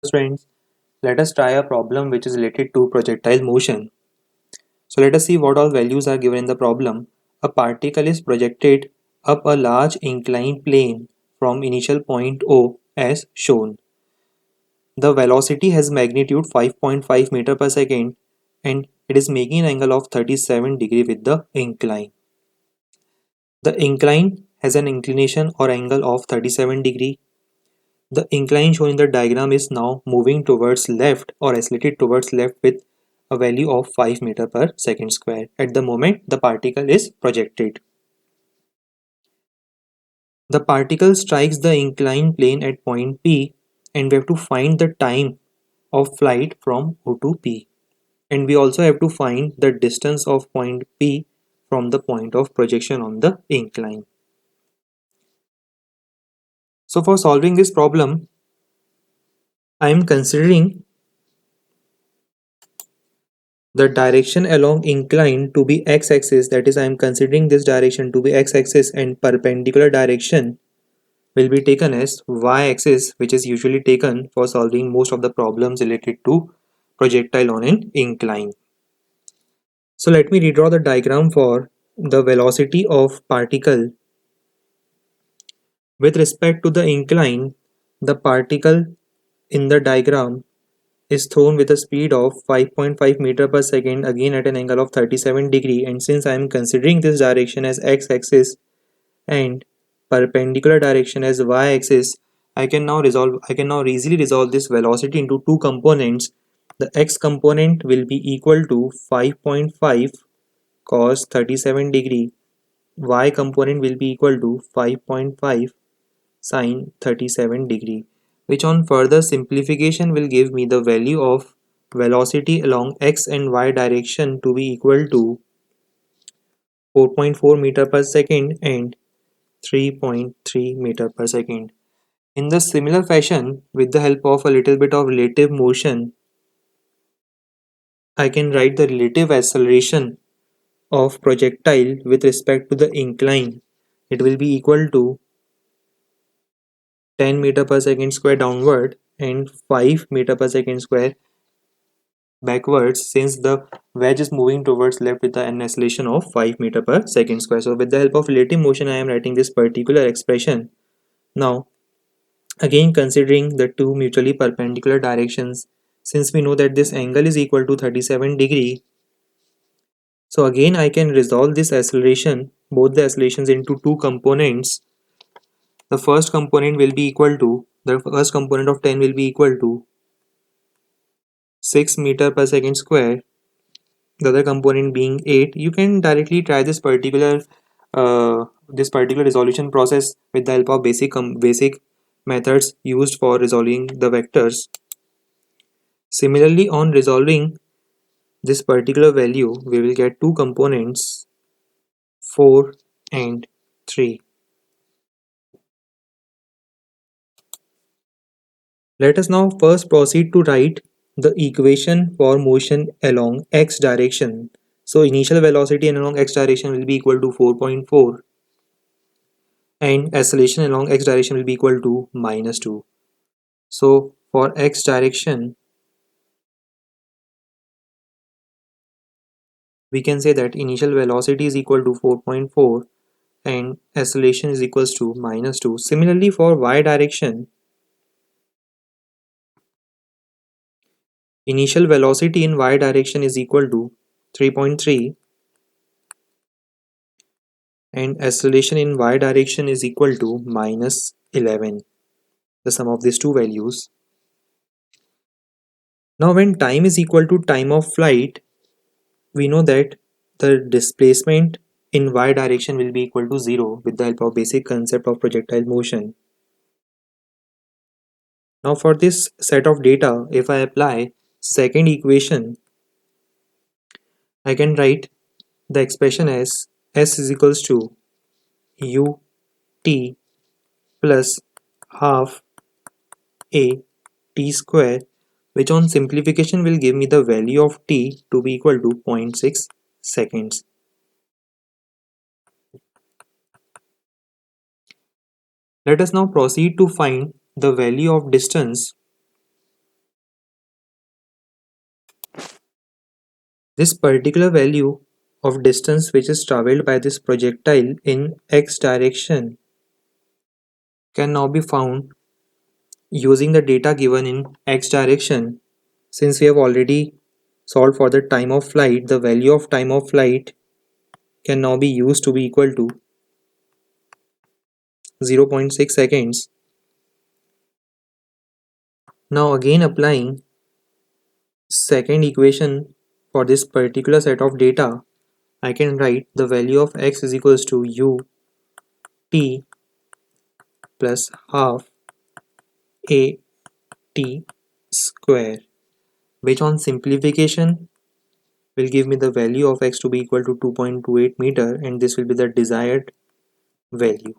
Friends, let us try a problem which is related to projectile motion. So let us see what all values are given in the problem. A particle is projected up a large inclined plane from initial point O as shown. The velocity has magnitude 5.5 meter per second and it is making an angle of 37 degree with the incline. The incline has an inclination or angle of 37 degree. The incline shown in the diagram is now moving towards left or accelerated towards left with a value of 5 meter per second square. At the moment the particle is projected. The particle strikes the inclined plane at point P and we have to find the time of flight from O to P. And we also have to find the distance of point P from the point of projection on the incline. So for solving this problem, I am considering the direction along incline to be x-axis, that is I am considering this direction to be x-axis, and perpendicular direction will be taken as y-axis, which is usually taken for solving most of the problems related to projectile on an incline. So let me redraw the diagram for the velocity of particle with respect to the incline. The particle in the diagram is thrown with a speed of 5.5 meter per second, again at an angle of 37 degree, and since I am considering this direction as x-axis and perpendicular direction as y-axis, I can now easily resolve this velocity into two components. The x component will be equal to 5.5 cos 37 degree, y component will be equal to 5.5 sine 37 degree, which on further simplification will give me the value of velocity along x and y direction to be equal to 4.4 meter per second and 3.3 meter per second. In the similar fashion, with the help of a little bit of relative motion, I can write the relative acceleration of projectile with respect to the incline. It will be equal to 10 meter per second square downward and 5 meter per second square backwards, since the wedge is moving towards left with an acceleration of 5 meter per second square. So with the help of relative motion I am writing this particular expression. Now again considering the two mutually perpendicular directions, since we know that this angle is equal to 37 degree, so again I can resolve this acceleration, both the accelerations, into two components. The first component will be equal to, the first component of 10 will be equal to 6 meter per second square, the other component being 8. You can directly try this particular resolution process with the help of basic methods used for resolving the vectors. Similarly, on resolving this particular value, we will get two components, 4 and 3. Let us now first proceed to write the equation for motion along x direction. So initial velocity along x direction will be equal to 4.4 and acceleration along x direction will be equal to -2. So for x direction, we can say that initial velocity is equal to 4.4 and acceleration is equals to -2. Similarly for y direction, initial velocity in y direction is equal to 3.3 and acceleration in y direction is equal to -11, the sum of these two values. Now when time is equal to time of flight, we know that the displacement in y direction will be equal to 0 with the help of basic concept of projectile motion. Now for this set of data, if I apply second equation, I can write the expression as s is equals to ut plus half a t square, which on simplification will give me the value of t to be equal to 0.6 seconds. Let us now proceed to find the value of distance This particular value of distance which is traveled by this projectile in x direction can now be found using the data given in x direction. Since we have already solved for the time of flight, the value of time of flight can now be used to be equal to 0.6 seconds. Now again applying second equation for this particular set of data, I can write the value of x is equals to u t plus half a t square, which on simplification will give me the value of x to be equal to 2.28 meter, and this will be the desired value.